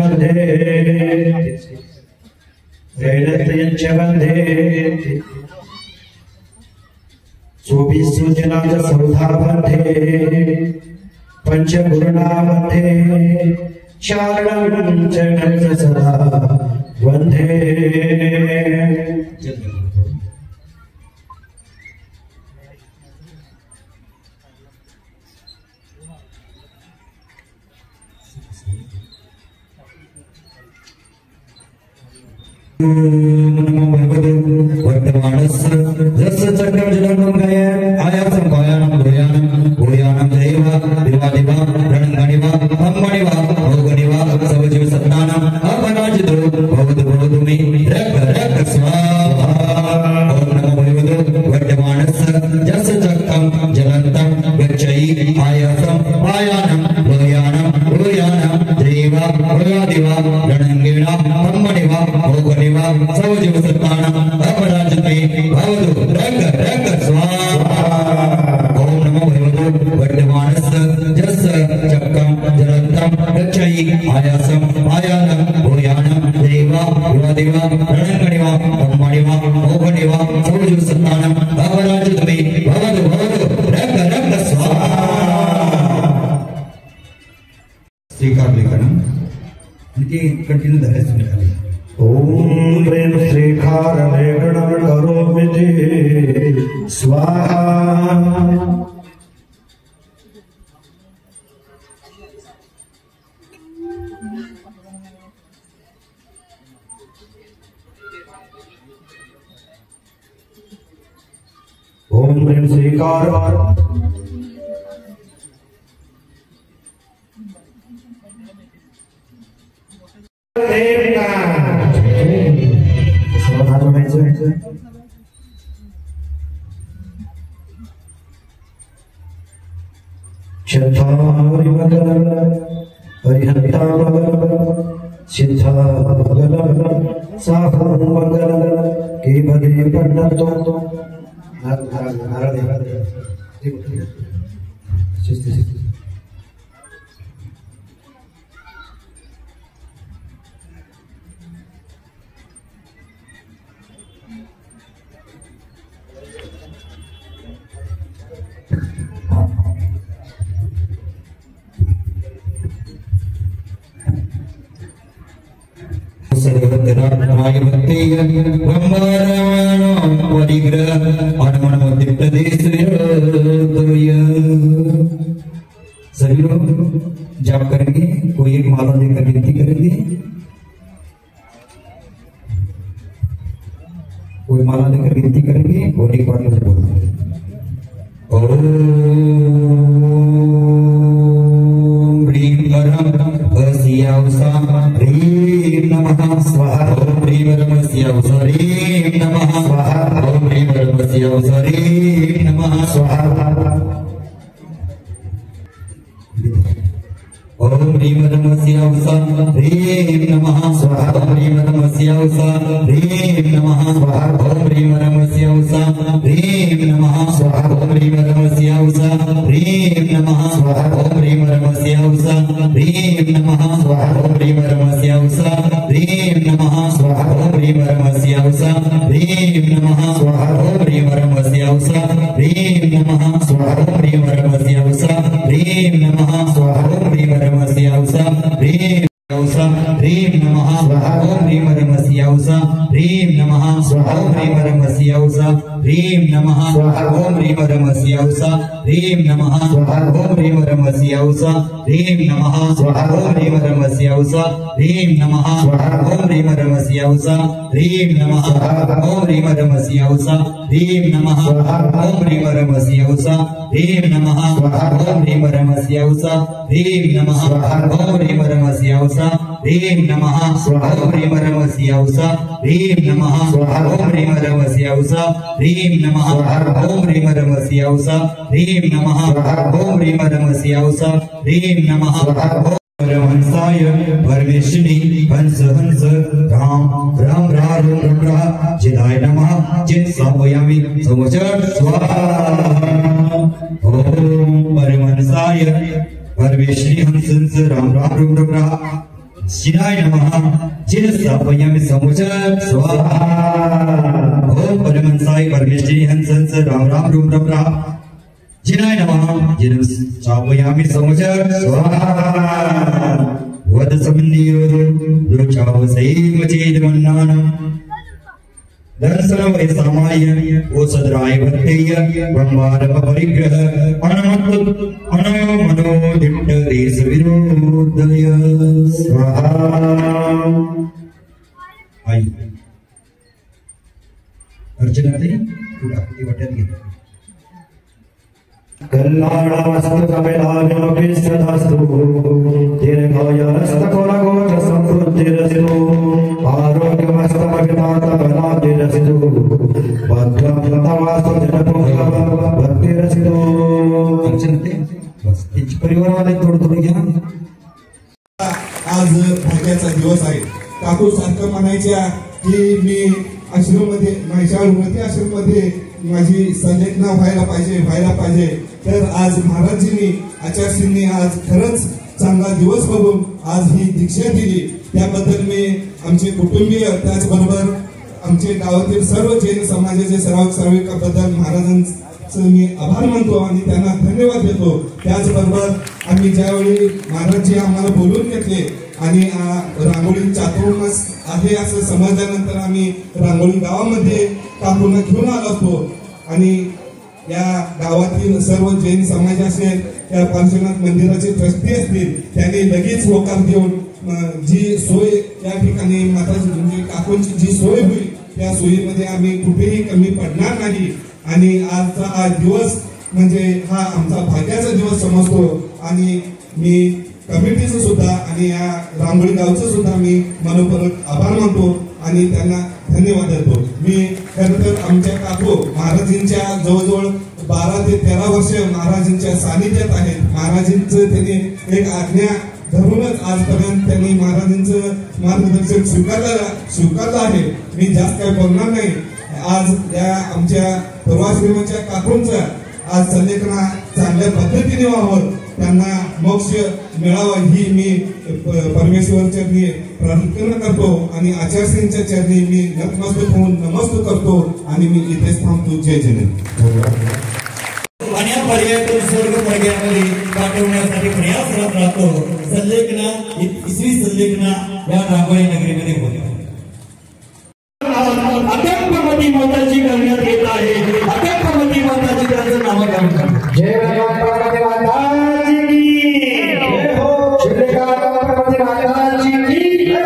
बंधे वेदत्रयञ्च बंधे सूचना सौधा बंधे पंचगुरुणा बंधे चारणं चरणं सदा बंधे नमो भगवते वर्तमानस्य रस चक्रं जलनं गये आयासं भयानं भूयानं दैवा दिवादिवा रणगणिवा अम्मणिवा भोगनिवा सवजीव सत्तानां अपराजितो भवतु मे रक स्वाहा ओम नमो भगवते वर्तमानस्य रस चक्रं जलनं गच्छै आयासं भयानं भूयानं दैवा दिवादिवा रणगणिवा अम्मणिवा भोगनिवा सवजीव सत्तानां अपराजितो भवतु रक स्वाहा ओम नमो भगवते वर्तमानस्य जस चक्रं जलन्तं गच्छै आयासं भयानं भूयानं दैवा दिवादिवा रणगणिवा अम्मणिवा भोगनिवा सवजीव सत्तानां अपराजितो भवतु रक स्वाहा श्रीकार लेखनम इनके कंटिन्यू धैर्य निकालिए ओम प्रेम श्रीकार लेखनम करोमि स्वाहा ओम प्रेम श्रीकार सभी लोग जाप करेंगे, कोई एक माला लेकर विनती करेंगे, कोई माला लेकर विनती करेंगे और एक बार मुझे बोलेंगे ओम ह्रीं परम वस्यावसा ह्रीं नमः स्वाहा ओम ह्रीं परम वस्यावसा ह्रीं नमः स्वाहा ओम ह्रीं परम वस्यावसा ह्रीं नमः स्वाहा ओम ह्रीं परम वस्यावसा ह्रीं नमः स्वाहा ओम ह्रीं परम वस्यावसा ह्रीं नमः स्वाहा ओम ह्रीं परम वस्यावसा ह्रीं नमः स्वाहा ओम ह्रीं परम वस्यावसा ह्रीं नमः स्वाहा ओम ह्रीं परम वस्यावसा ह्रीं नमः स्वाहा ओम ह्रीं परम वस्यावसा ह्रीं नमः स्वाहा ओम ह्रीं परम वस्यावसा ह्रीं नमः स्वाहा ओम ह्रीं परम वस्यावसा ह्रीं नमः स्वाहा ओम ह्रीं परम वस्यावसा ह्रीं नमः स्वाहा ओम ह्रीं परम वस्यावसा ह्रीं ह्रीं नमः स्वाहा ओम ह्रीं परम वस्यावसा ह्रीं नमः स्वाहा ओम ह्रीं परम वस्यावसा ह्रीं नमः स्वाहा ओम ह्रीं परम वस्यावसा ह्रीं नमः स्वाहा ओम ह्रीं परम वस्यावसा ह्रीं नमः स्वाहा ओम ह्रीं परम वस्यावसा ह्रीं नमः स्वाहा ओम ह्रीं परम वस्यावसा ह्रीं नमः ओम ह्रीं परम वस्यावसा ह्रीं नमः ओम ह्रीं परम वस्यावसा ह्रीं नमः ओम ह्रीं परम वस्यावसा ह्रीं नमः ओम ह्रीं परम वस्यावसा ह्रीं नमः ओम ह्रीं परम वस्यावसा ह्रीं नमः ओम ह्रीं परम वस्यावसा ह्रीं नमः ओम ह्रीं परम वस्यावसा ह्रीं नमः ओम ह्रीं परम वस्यावसा ह्रीं नमः परमहंसाय परमेश्वरी हंस हंस राम राम राम राम जिदाय नमः जित समयामि समचर स्वाहा ओम परमहंसाय परमेश्वरी हंस हंस राम राम राम राम शिवाय नमः जिन स्थापयामि समुचर स्वाहा ओम परमहंसाय परमेश्वरी हंस राम राम रूम रम राम जिनाय नमः जिन स्थापयामि समुचर स्वाहा वद समन्यो रुचाव सैव चेदमन्नान दर्शन वै सामाय ओ सदराय वर्तेय ब्रह्मारभ परिग्रह अनो मनो दिट्ट रेस विरोधय स्वाहा आई अर्चना ते कुठे वाटत घे कल्याणमस्तु कपिलाभिष्टदास्तु दीर्घायुरस्तकुलगोत्र समृद्धिरस्तु आरोग्यमस्तमभिनाथबलाभिरस्तु भद्रमस्तु जनपुंसभक्तिरस्तु अर्चनते बस इच परिवार वाले थोडं घ्या आज भाग्याचा दिवस आहे काकू सारखं म्हणायच्या की मी आश्रममध्ये माझ्या उन्नती आश्रममध्ये माझी संलेखना व्हायला पाहिजे तर आज महाराजींनी आचार्यजींनी आज खरंच चांगला दिवस बघून आज ही दीक्षा दिली त्याबद्दल मी आमचे कुटुंबीय त्याचबरोबर आमचे गावातील सर्व जैन समाजाचे सेवक सेविकांबद्दल महाराजांचं मी आभार मानतो आणि त्यांना धन्यवाद देतो त्याचबरोबर आम्ही ज्यावेळी महाराजजी आम्हाला बोलून घेतले आणि रांगोळी चातुर्मास आहे असं समजल्यानंतर आम्ही रांगोळी गावामध्ये काकूंना घेऊन आलो असतो आणि या गावातील सर्व जैन समाज असेल त्या पार्श्वनाथ मंदिराचे ट्रस्टी असतील त्यांनी लगेच होकार देऊन जी सोय या ठिकाणी माताजी म्हणजे काकूंची जी सोय होईल त्या सोयीमध्ये आम्ही कुठेही कमी पडणार नाही आणि आजचा हा दिवस म्हणजे हा आमचा भाग्याचा दिवस समजतो आणि मी कमिटीचं सुद्धा आणि या रांगोळी गावचं सुद्धा मी मनपूर्वक आभार मानतो आणि त्यांना धन्यवाद देतो मी खरं तर आमच्या काकू महाराजांच्या जवळजवळ 12 ते 13 वर्ष महाराजांच्या सानिध्यात आहेत महाराजांचं त्यांनी एक आज्ञा धरूनच आजपर्यंत त्यांनी महाराजांचं मार्गदर्शन स्वीकारलं आहे मी जास्त काही बोलणार नाही आज या आमच्या पूर्वाश्रमाच्या काकूंचा आज संलेखना चांगल्या पद्धतीने व्हावं त्यांना मोक्ष मिळावा ही मी परमेश्वर चरणी प्रार्थना करतो आणि आचार्यांच्या चरणी मी नतमस्तक होऊन नमस्कार करतो आणि मी इथेच थांबतो जय जय आणि या पर्यायातून स्वर्ग मार्गामध्ये पाठवण्यासाठी प्रयासरत राहतो संलेखना इसवी संलेखना या रांगोळी नगरीमध्ये होते अकंपमती माताची करण्यात येत आहे अकंपमती माताची त्यांचं नामकरण करतो जय गणपती माताजी की जय हो श्री गणपती माताजी की जय हो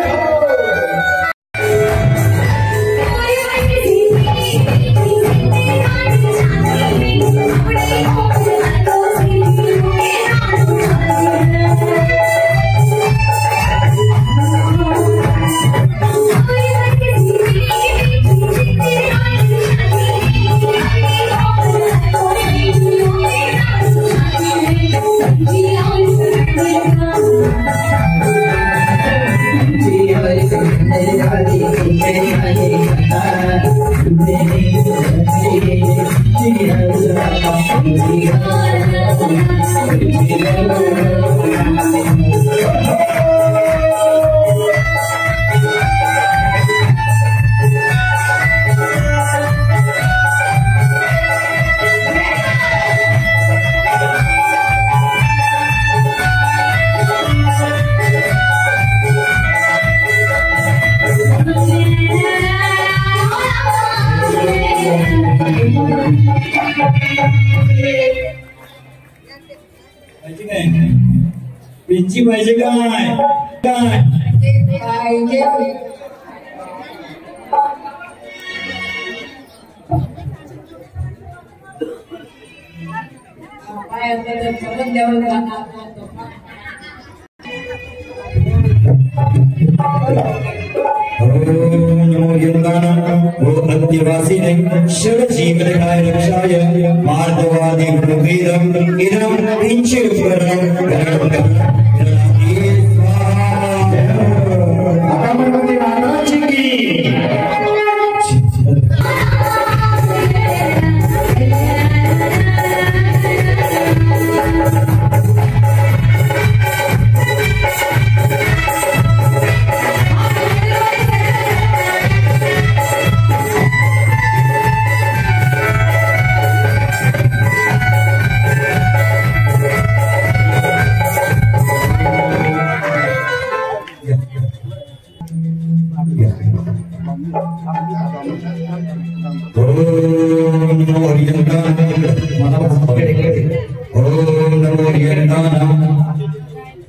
पिंची पाहिजे काय काय शिवजीवनाय रक्षाय मार्दवादी वीरम इदं पिंचुपरं अकंपमती माताजी की नमो हरियंतानाय ओम नमो हरियंतानाय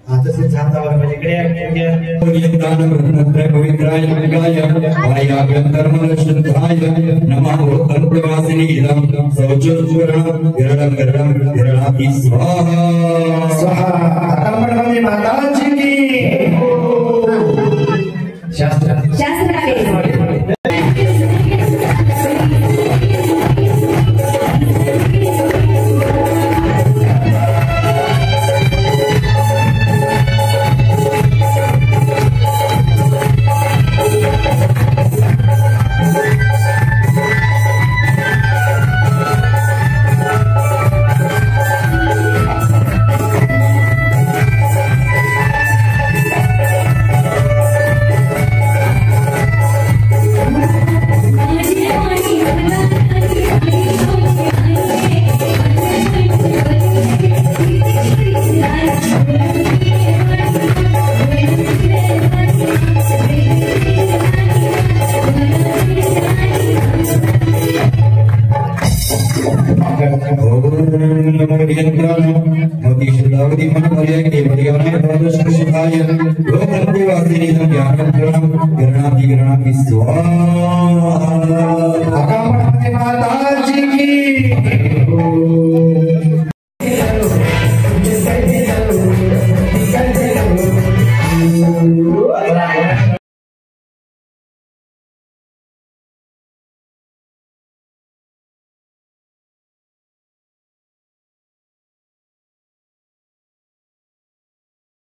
आता से छाता और इकडे हरियंतानाय ब्रह्मत्र पवित्राय नमगाय वायाभ्यंतरमल शुद्धाय नमः अल्पवासिनी इदं सौचुर्पुरं विरलाति स्वाहा स्वाहा। अकमणवती माता जी की शास्त्र स्वाहा।